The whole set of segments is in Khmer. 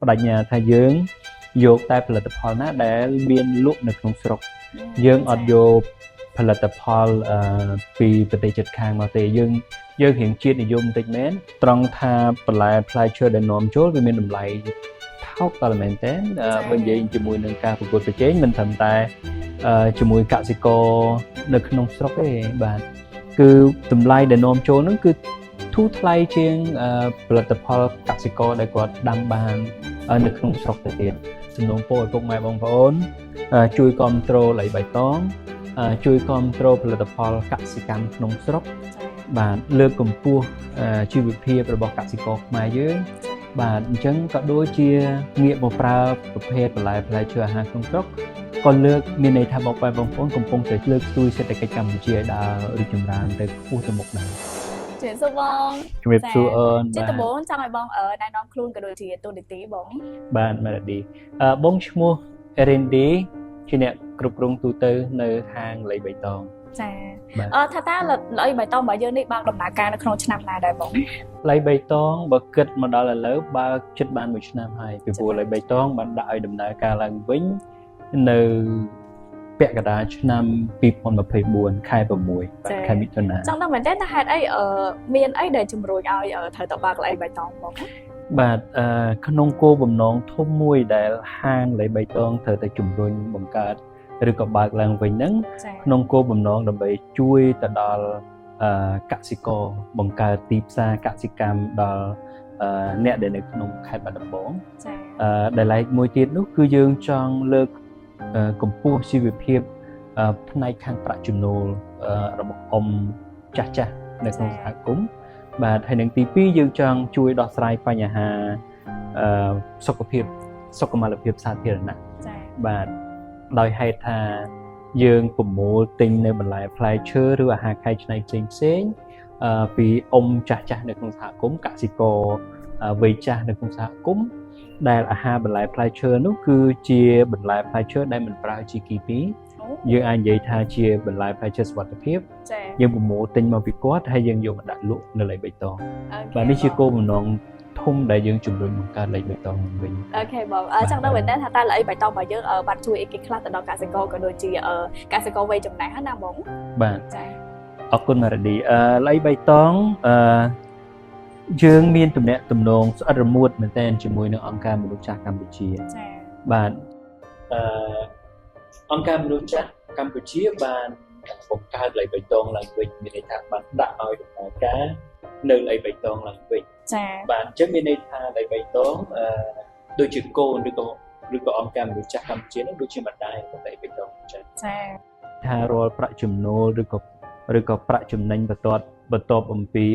បដិញ្ញាថាយើងយកតែផលិតផលណាដែលមានលក់នៅក្នុងស្រុកយើងអត់យកផលិតផលពីប្រទេសជិតខាងមកទេយើងរៀងជាតិនិយមបន្តិចមែនត្រង់ថាបន្លែផ្លែឈើដែលនាំចូលវាមានតម្លៃថោកតើមែនទេបើនិយាយជាមួយនឹងការប្រកួតប្រជែងមិនត្រឹមតែជាមួយកសិករនៅក្នុងស្រុកទេបាទគឺតម្លៃដែលនាំចូលហ្នឹងគឺធូរថ្លៃជាងផលិតផលកសិករដែលគាត់ដាំបាននៅក្នុងស្រុកទៅទៀតសំណូមពរឲ្យពុកម៉ែបងប្អូនជួយគ្រប់គ្រងលៃបៃតងជួយគ្រប់គ្រងផលិតផលកសិកម្មក្នុងស្រុកបាទលើកកម្ពស់ជីវភាពរបស់កសិករខ្មែរយើងបាទអញ្ចឹងក៏ដូចជាងាកមកប្រើប្រភេទបន្លែផ្លែឈើអាហារក្នុងស្រុកក៏លើកមានន័យថាបងប្អូនកំពុងតែលើកស្ទួយសេដ្ឋកិច្ចកម្ពុជាឲ្យដើររីកចម្រើនទៅខ្ពស់ទៅមុខដែរជំរាបសួរបងជំរាបសួរអូនជាដំបូងចង់ឲ្យបងណែនាំខ្លួនក៏ដូចជាតួនាទីបងបាទមែនទេបងឈ្មោះ Randy ជាអ្នកគ្រប់គ្រងទូទៅនៅហាងលៃបៃតងចាថាតើលៃបៃតងរបស់យើងនេះបើកដំណើរការនៅក្នុងឆ្នាំណាដែរបងលៃបៃតងបើគិតមកដល់ឥឡូវបើកជិតបាន1ឆ្នាំហើយពីព្រោះលៃបៃតងបានដាក់ឲ្យដំណើរការឡើងវិញនៅពាក់កណ្ដាលឆ្នាំ2024ខែ6ខែមិថុនាចង់ដឹងមែនទេថាហេតុអីមានអីដែលជំរុញឲ្យត្រូវទៅបើកលៃបៃតងបងបាទក្នុងគោលបំណងធំមួយដែលហាងលៃបៃតងត្រូវតែជំរុញបង្កើតឬក៏បើកឡើងវិញហ្នឹងក្នុងគោលបំណងដើម្បីជួយទៅដល់កសិករបង្កើតទីផ្សារកសិកម្មដល់អ្នកដែលនៅក្នុងខេត្តបាត់ដំបងដែលឡែកមួយទៀតនោះគឺយើងចង់លើកកម្ពស់ជីវភាពផ្នែកខាងប្រាក់ចំណូលរបស់អ៊ំចាស់នៅក្នុងសហគមន៍បាទហើយនឹងទី2យើងចង់ជួយដោះស្រាយបញ្ហាសុខុមាលភាពសាធារណៈបាទដោយហេតុថាយើងប្រមូលទិញនៅបន្លែផ្លែឈើឬអាហារកែច្នៃផ្សេងពីអ៊ំចាស់នៅក្នុងសហគមន៍កសិករវ័យចាស់នៅក្នុងសហគមន៍ដែលអាហារបន្លែផ្លែឈើនោះគឺជាបន្លែផ្លែឈើដែលមិនប្រើ GKP យើងអាចនិយាយថាជាបន្លែផ្លែឈើសុវត្ថិភាពយើងប្រមូលទិញមកពីគាត់ហើយយើងយកមកដាក់លក់នៅលៃបៃតងបាទនេះជាគោលបំណងធំដែលយើងជំរុញបង្កើតលៃបៃតងវិញអូខេបងចង់ដឹងមែនទេថាតើលៃបៃតងរបស់យើងបានជួយអីគេខ្លះទៅដល់កសិករក៏ដូចជាកសិករវ័យចំណាស់ណាបងបាទចាអរគុណម៉ារ៉ាឌីលៃបៃតងយើងមានទំនាក់ទំនងស្អិតរមួតមែនទែនជាមួយនឹងអង្គការមនុស្សចាស់កម្ពុជាចាបាទអង្គការមនុស្សចាស់កម្ពុជាបានបង្កើតលៃបៃតងឡើងវិញមានន័យថាបានដាក់ឲ្យដំណើរការនៅលៃបៃតងឡើងវិញចាបាទអញ្ចឹងមានន័យថាលៃបៃតងដូចជាកូនឬក៏អង្គការមនុស្សចាស់កម្ពុជានោះដូចជាម្ដាយរបស់លៃបៃតងចាថារាល់ប្រាក់ចំណូលឬក៏ប្រាក់ចំណេញបន្ទាប់អំពី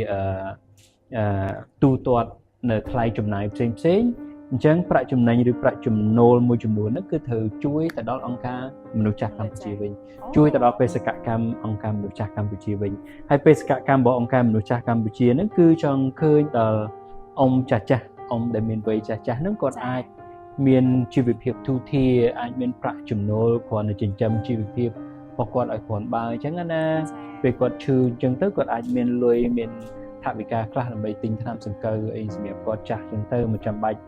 ទូទាត់នៅថ្លៃចំណាយផ្សេងអញ្ចឹងប្រាក់ចំណេញឬប្រាក់ចំណូលមួយចំនួនហ្នឹងគឺត្រូវជួយទៅដល់អង្គការមនុស្សចាស់កម្ពុជាវិញជួយទៅដល់បេសកកម្មអង្គការមនុស្សចាស់កម្ពុជាវិញហើយបេសកកម្មរបស់អង្គការមនុស្សចាស់កម្ពុជាហ្នឹងគឺចង់ឃើញដល់អ៊ំចាស់អ៊ំដែលមានវ័យចាស់ហ្នឹងគាត់អាចមានជីវភាពទូធាអាចមានប្រាក់ចំណូលគ្រាន់តែចិញ្ចឹមជីវភាពរបស់គាត់ឲ្យគ្រាន់បើអញ្ចឹងណាពេលគាត់ឈឺអញ្ចឹងទៅគាត់អាចមានលុយមានថវិកាខ្លះដើម្បីទិញថ្នាំសង្កូវអីសម្រាប់គាត់ចាស់អញ្ចឹងទៅមិនចាំបាច់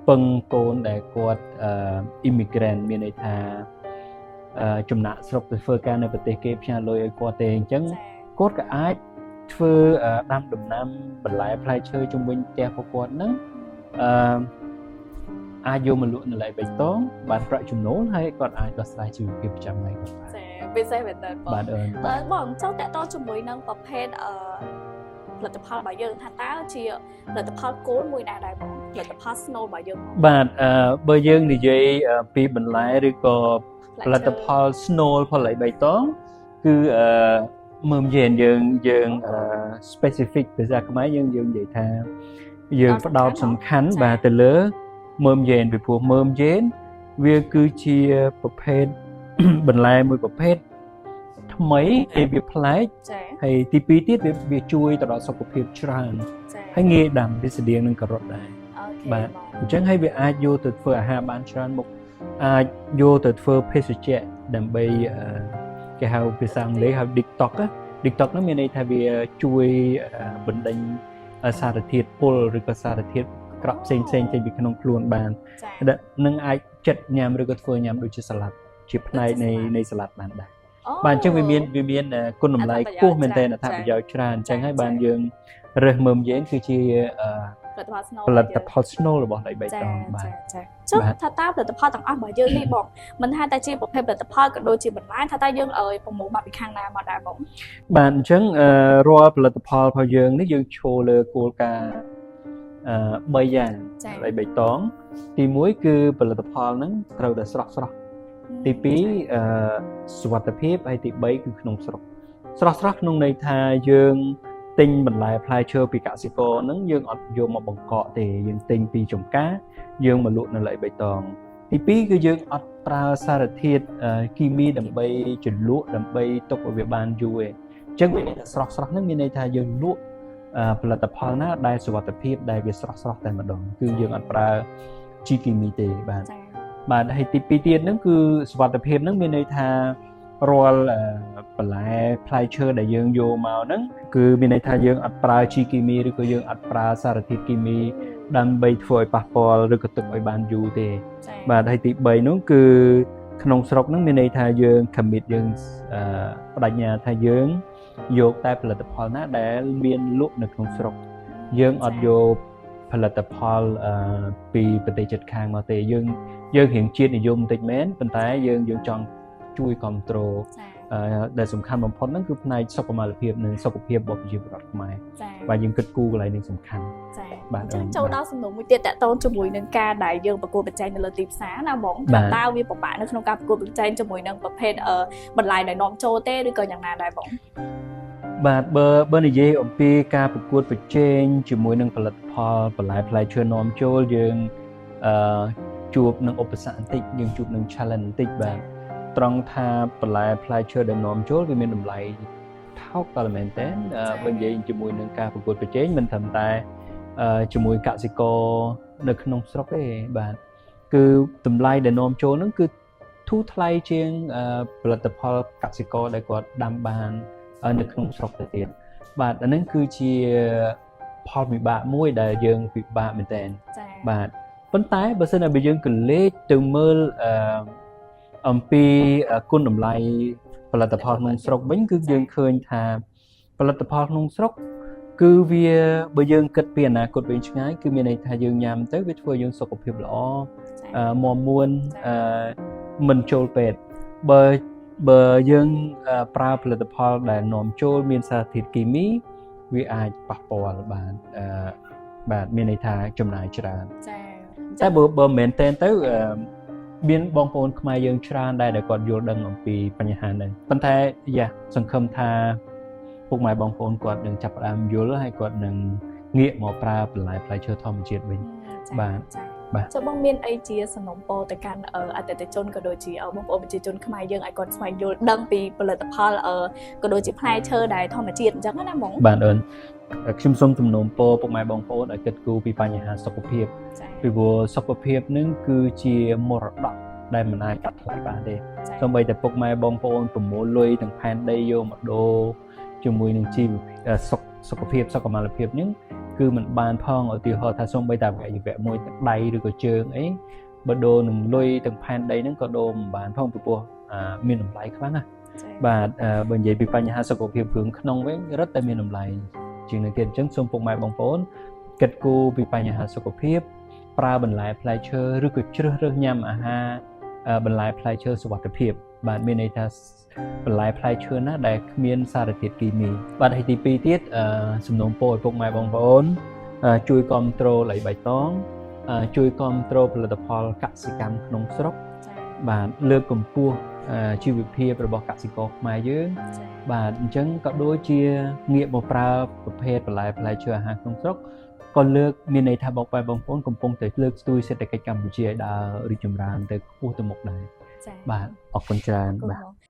ពឹងកូនដែលគាត់immigrant មានន័យថាចំណាក់ស្រុកទៅធ្វើការនៅប្រទេសគេផ្ញើលុយឲ្យគាត់ទេអញ្ចឹងគាត់ក៏អាចធ្វើដាំដំណាំបន្លែផ្លែឈើជុំវិញផ្ទះរបស់គាត់ហ្នឹងអាចយកមកលក់នៅលៃបៃតងបានប្រាក់ចំណូលហើយគាត់អាចដោះស្រាយជីវភាពប្រចាំថ្ងៃគាត់បានពិសេសមែនតើបងចង់តតជាមួយនឹងប្រភេទផលិតផលរបស់យើងថាតើជាផលិតផលគោលមួយណាដែរបងផលិតផល snow របស់យើងបាទបើយើងនិយាយពីបន្លែឬក៏ផលិតផល snow ផលលៃបៃតងគឺមើមយើង specific ភាសាខ្មែរយើងនិយាយថាយើងផ្ដោតសំខាន់បាទទៅលើមើមយេនពីព្រោះមើមយេនវាគឺជាប្រភេទបន្លែមួយប្រភេទថ្មីហើយវាប្លែកហើយទី2ទៀតវាជួយទៅដល់សុខភាពច្រើនហើយងាយដាំវាស្តៀងនឹងការ៉ុតដែរបាទអញ្ចឹងហើយវាអាចយកទៅធ្វើអាហារបានច្រើនមុខអាចយកទៅធ្វើភេសជ្ជៈដើម្បីគេហៅភាសាអង់គ្លេសហៅ detox ហ្នឹងមានន័យថាវាជួយបណ្ដេញសារធាតុពុលឬក៏សារធាតុ ក្រក់ផ្សេងចេញពីក្នុងខ្លួនបាននឹងអាចចិត្តញ៉ាំឬក៏ធ្វើញ៉ាំដូចជាសាឡាត់ជាផ្នែកនៃសាឡាត់បានដែរបាទអញ្ចឹងវាមានគុណតម្លៃខ្ពស់មែនទែនអត្ថប្រយោជន៍ច្រើនអញ្ចឹងហើយបានយើងរើសមើមយើងគឺជាផលិតផល Snow របស់ដីបៃតងបាទចុះថាតើផលិតផលទាំងអស់របស់យើងនេះបងមិនថាតែជាប្រភេទផលិតផលក៏ដូចជាបន្លែថាតើយើងប្រមូលមកពីខាងណាមកដែរបងបាទអញ្ចឹងរាល់ផលិតផលរបស់យើងនេះយើងឈរលើគោលការណ៍3យ៉ាងដីបៃតងទី1គឺផលិតផលហ្នឹងត្រូវតែស្រស់ទី2សុវត្ថិភាពហើយទី3គឺក្នុងស្រុកស្រស់ក្នុងន័យថាយើងទិញបន្លែផ្លែឈើពីកសិករហ្នឹងយើងអត់យកមកបង្កកទេយើងទិញពីចម្ការយើងមកលក់នៅដីបៃតងទី2គឺយើងអត់ប្រើសារធាតុគីមីដើម្បីជ្រលក់ដើម្បីទុកឲ្យវាបានយូរទេអញ្ចឹងវាស្រស់ហ្នឹងមានន័យថាយើងលក់ផលិតផលណាដែលសុវត្ថិភាពដែលវាស្រស់តែម្ដងគឺយើងអត់ប្រើជីគីមីទេបាទហើយទី2ទៀតហ្នឹងគឺសុវត្ថិភាពហ្នឹងមានន័យថារាល់បន្លែផ្លែឈើដែលយើងយកមកហ្នឹងគឺមានន័យថាយើងអត់ប្រើជីគីមីឬក៏យើងអត់ប្រើសារធាតុគីមីដើម្បីធ្វើឲ្យប៉ះពាល់ឬក៏ទុកឲ្យបានយូរទេបាទហើយទី3ហ្នឹងគឺក្នុងស្រុកហ្នឹងមានន័យថាយើង commit យើងបដិញ្ញាថាយើងយកតែផលិតផលណាដែលមានលក់នៅក្នុងស្រុកយើងអត់យកផលិតផលពីប្រទេសជិតខាងមកទេយើងរៀងជាតិនិយមបន្តិចមែនប៉ុន្តែយើងចង់ជួយគ្រប់គ្រងដែលសំខាន់បំផុតហ្នឹងគឺផ្នែកសុខុមាលភាពនិងសុខភាពរបស់ប្រជាពលរដ្ឋខ្មែរបាទយើងគិតគូរកន្លែងនេះសំខាន់បាទអញ្ចឹងចូលដល់សំណួរមួយទៀតតកតងជាមួយនឹងការដែលយើងប្រកួតប្រជែងនៅលើទីផ្សារណាបងតើវាពិបាកនៅក្នុងការប្រកួតប្រជែងជាមួយនឹងប្រភេទបន្លែដែលនាំចូលទេឬក៏យ៉ាងណាដែរបងបាទបើនិយាយអំពីការប្រកួតប្រជែងជាមួយនឹងផលិតផលបន្លែផ្លែឈើនាំចូលយើងជួបនឹងឧបសគ្គបន្តិចយើងជួបនឹង challenge បន្តិចបាទត្រង់ថាបន្លែផ្លែឈើដែលនាំចូលវាមានតម្លៃថោកតែមែនតើបើនិយាយជាមួយនឹងការប្រកួតប្រជែងមិនត្រឹមតែជាមួយកសិករនៅក្នុងស្រុកទេបាទគឺតម្លៃដែលនាំចូលហ្នឹងគឺធូរថ្លៃជាងផលិតផលកសិករដែលគាត់ដាំបាននៅក្នុងស្រុកទៅទៀតបាទអាហ្នឹងគឺជាផលវិបាកមួយដែលយើងពិបាកមែនតើបាទប៉ុន្តែបើសិនជាយើងកលេចទៅមើលអំពីគុណតម្លៃផលិតផលក្នុងស្រុកវិញគឺយើងឃើញថាផលិតផលក្នុងស្រុកគឺវាបើយើងគិតពីអនាគតវែងឆ្ងាយគឺមានន័យថាយើងញ៉ាំទៅវាធ្វើយើងសុខភាពល្អមាំមួនមិនចូលពេទ្យបើយើងប្រើផលិតផលដែលនាំចូលមានសារធាតុគីមីវាអាចប៉ះពាល់បាទមានន័យថាចំណាយច្រើនតែបើមែនតើទៅមានបងប្អូនខ្មែរយើងច្រើនដែលគាត់យល់ដឹងអំពីបញ្ហាហ្នឹងប៉ុន្តែសង្ឃឹមថាពុកម៉ែបងប្អូនគាត់នឹងចាប់ផ្ដើមយល់ហើយគាត់នឹងងាកមកប្រើបន្លែផ្លែឈើធម្មជាតិវិញបាទចុះបងមានអីជាសំណូមពរទៅកាន់អតិថិជនក៏ដូចជាបងប្អូនប្រជាជនខ្មែរយើងឲ្យគាត់ស្វែងយល់ដឹងពីផលិតផលក៏ដូចជាផ្លែឈើដែលធម្មជាតិអញ្ចឹងណាបងបាទខ្ញុំសូមសំណូមពរពុកម៉ែបងប្អូនឲ្យគិតគូរពីបញ្ហាសុខភាពពីព្រោះសុខភាពនឹងគឺជាមរតកដែលមិនអាចកាត់ថ្លៃបានទេសូម្បីតែពុកម៉ែបងប្អូនប្រមូលលុយទាំងផែនដីយកមកដូរជាមួយនឹងជីវសុខភាពសុខុមាលភាពហ្នឹងគឺมันបានផងឧទាហរណ៍ថាសូម្បីតែវគ្គមួយទឹកដៃឬក៏ជើងអីបើដូរនឹងលុយទាំងផែនដីហ្នឹងក៏ដូរមិនបានផងពីព្រោះមានតម្លៃខ្លាំងណាស់បាទបើនិយាយពីបញ្ហាសុខភាពគ្រឿងក្នុងវិញរឹតតែមានតម្លៃជាងនេះទៀតអញ្ចឹងសូមពុកម៉ែបងប្អូនគិតគូរពីបញ្ហាសុខភាពប្រើបន្លែផ្លែឈើឬក៏ជ្រើសរើសញ៉ាំអាហារបន្លែផ្លែឈើសុវត្ថិភាពបាទមានន័យថាបន្លែផ្លែឈើណាដែលគ្មានសារធាតុគីមីបាទហើយទី2ទៀតសំណូមពរឲ្យពុកម៉ែបងប្អូនជួយគ្រប់គ្រងដីបៃតងជួយគ្រប់គ្រងផលិតផលកសិកម្មក្នុងស្រុកបាទលើកកម្ពស់ជីវភាពរបស់កសិករខ្មែរយើងបាទអញ្ចឹងក៏ដូចជាងាកមកប្រើប្រភេទបន្លែផ្លែឈើអាហារក្នុងស្រុកក៏លើកមានន័យថាបងប្អូនកំពុងតែលើកស្ទួយសេដ្ឋកិច្ចកម្ពុជាឲ្យដើររីកចម្រើនទៅខ្ពស់ទៅមុខដែរបាទអរគុណច្រើនបាទ